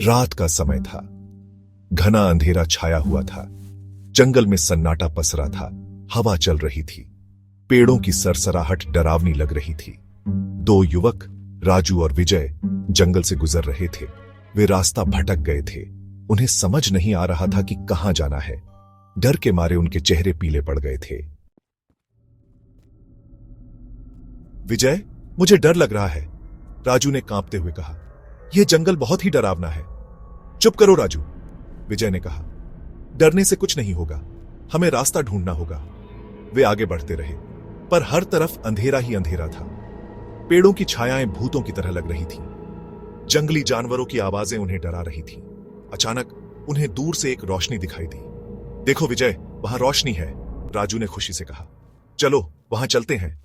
रात का समय था। घना अंधेरा छाया हुआ था। जंगल में सन्नाटा पसरा था। हवा चल रही थी। पेड़ों की सरसराहट डरावनी लग रही थी। दो युवक, राजू और विजय, जंगल से गुजर रहे थे। वे रास्ता भटक गए थे। उन्हें समझ नहीं आ रहा था कि कहां जाना है। डर के मारे उनके चेहरे पीले पड़ गए थे। विजय, मुझे डर लग रहा है, राजू ने कांपते हुए कहा। यह जंगल बहुत ही डरावना है। चुप करो राजू, विजय ने कहा। डरने से कुछ नहीं होगा, हमें रास्ता ढूंढना होगा। वे आगे बढ़ते रहे, पर हर तरफ अंधेरा ही अंधेरा था। पेड़ों की छायाएं भूतों की तरह लग रही थीं। जंगली जानवरों की आवाजें उन्हें डरा रही थीं। अचानक उन्हें दूर से एक रोशनी दिखाई दी। देखो विजय, वहां रोशनी है, राजू ने खुशी से कहा। चलो वहां चलते हैं।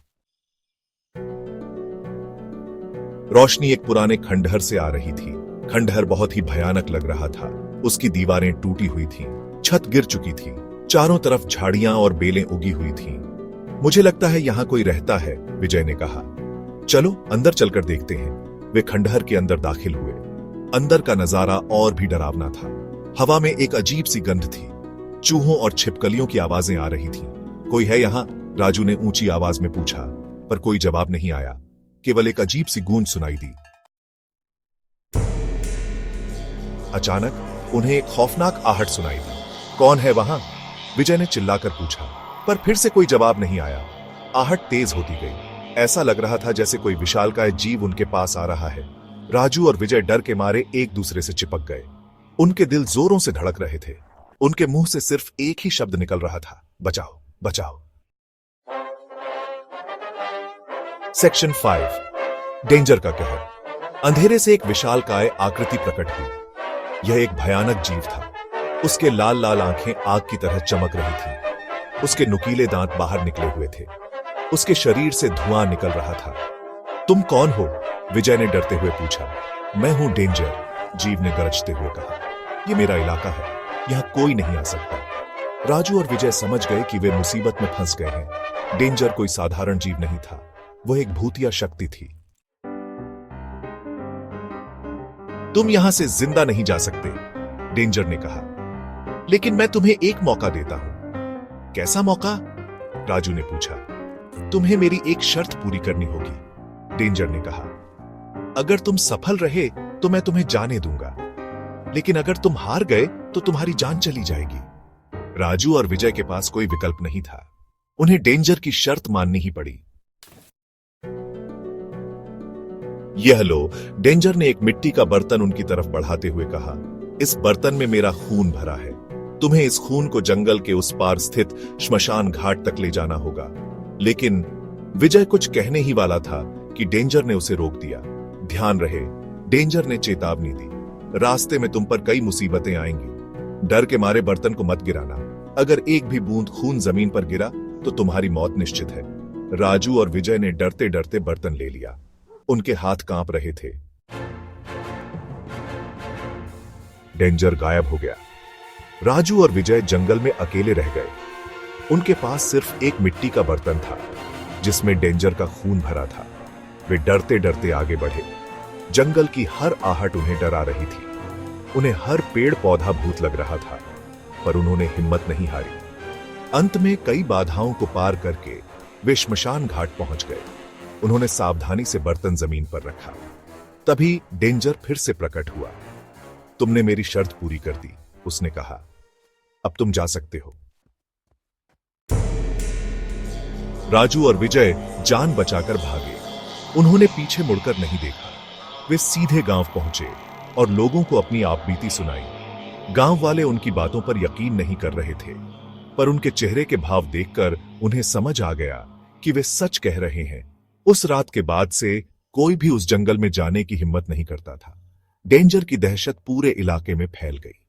रोशनी एक पुराने खंडहर से आ रही थी। खंडहर बहुत ही भयानक लग रहा था। उसकी दीवारें टूटी हुई थीं, छत गिर चुकी थी, चारों तरफ झाड़ियां और बेलें उगी हुई थीं। मुझे लगता है यहां कोई रहता है, विजय ने कहा। चलो अंदर चलकर देखते हैं। वे खंडहर के अंदर दाखिल हुए। अंदर का नजारा और भी डरावना था। हवा में एक अजीब सी गंध थी। चूहों और छिपकलियों की आवाजें आ रही थीं। कोई है यहां? राजू ने ऊंची आवाज में पूछा, पर कोई जवाब नहीं आया। केवल एक अजीब सी गूंज सुनाई दी। अचानक उन्हें एक खौफनाक आहट सुनाई दी। कौन है वहां? विजय ने चिल्लाकर पूछा, पर फिर से कोई जवाब नहीं आया। आहट तेज होती गई। ऐसा लग रहा था जैसे कोई विशालकाय जीव उनके पास आ रहा है। राजू और विजय डर के मारे एक दूसरे से चिपक गए। उनके दिल जोरों से धड़क रहे थे। उनके मुंह से सिर्फ एक ही शब्द निकल रहा था, बचाओ बचाओ। सेक्शन 5, डेंजर का कहर। अंधेरे से एक विशालकाय आकृति प्रकट हुई। यह एक भयानक जीव था। उसके लाल लाल आंखें आग की तरह चमक रही थीं। उसके नुकीले दांत बाहर निकले हुए थे। उसके शरीर से धुआं निकल रहा था। तुम कौन हो? विजय ने डरते हुए पूछा। मैं हूं डेंजर, जीव ने गरजते हुए कहा। यह मेरा इलाका है, यहां कोई नहीं आ सकता। राजू और विजय समझ गए कि वे मुसीबत में फंस गए हैं। डेंजर कोई साधारण जीव नहीं था, वह एक भूतिया शक्ति थी। तुम यहां से जिंदा नहीं जा सकते, डेंजर ने कहा। लेकिन मैं तुम्हें एक मौका देता हूं। कैसा मौका? राजू ने पूछा। तुम्हें मेरी एक शर्त पूरी करनी होगी, डेंजर ने कहा। अगर तुम सफल रहे तो मैं तुम्हें जाने दूंगा, लेकिन अगर तुम हार गए तो तुम्हारी जान चली जाएगी। राजू और विजय के पास कोई विकल्प नहीं था। उन्हें डेंजर की शर्त माननी ही पड़ी। यह लो, डेंजर ने एक मिट्टी का बर्तन उनकी तरफ बढ़ाते हुए कहा। इस बर्तन में मेरा खून भरा है। तुम्हें इस खून को जंगल के उस पार स्थित श्मशान घाट तक ले जाना होगा। लेकिन विजय कुछ कहने ही वाला था कि डेंजर ने उसे रोक दिया। ध्यान रहे, डेंजर ने चेतावनी दी। रास्ते में तुम पर कई मुसीबतें आएंगी। डर के मारे बर्तन को मत गिराना। अगर एक भी बूंद खून जमीन पर गिरा तो तुम्हारी मौत निश्चित है। राजू और विजय ने डरते डरते बर्तन ले लिया। उनके हाथ कांप रहे थे। डेंजर गायब हो गया। राजू और विजय जंगल में अकेले रह गए। उनके पास सिर्फ एक मिट्टी का बर्तन था, जिसमें डेंजर का खून भरा था। वे डरते डरते आगे बढ़े। जंगल की हर आहट उन्हें डरा रही थी। उन्हें हर पेड़ पौधा भूत लग रहा था, पर उन्होंने हिम्मत नहीं हारी। अंत में कई बाधाओं को पार करके वे श्मशान घाट पहुंच गए। उन्होंने सावधानी से बर्तन जमीन पर रखा। तभी डेंजर फिर से प्रकट हुआ। तुमने मेरी शर्त पूरी कर दी, उसने कहा। अब तुम जा सकते हो। राजू और विजय जान बचाकर भागे। उन्होंने पीछे मुड़कर नहीं देखा। वे सीधे गांव पहुंचे और लोगों को अपनी आपबीती सुनाई। गांव वाले उनकी बातों पर यकीन नहीं कर रहे थे, पर उनके चेहरे के भाव देखकर उन्हें समझ आ गया कि वे सच कह रहे हैं। उस रात के बाद से कोई भी उस जंगल में जाने की हिम्मत नहीं करता था। डेंजर की दहशत पूरे इलाके में फैल गई।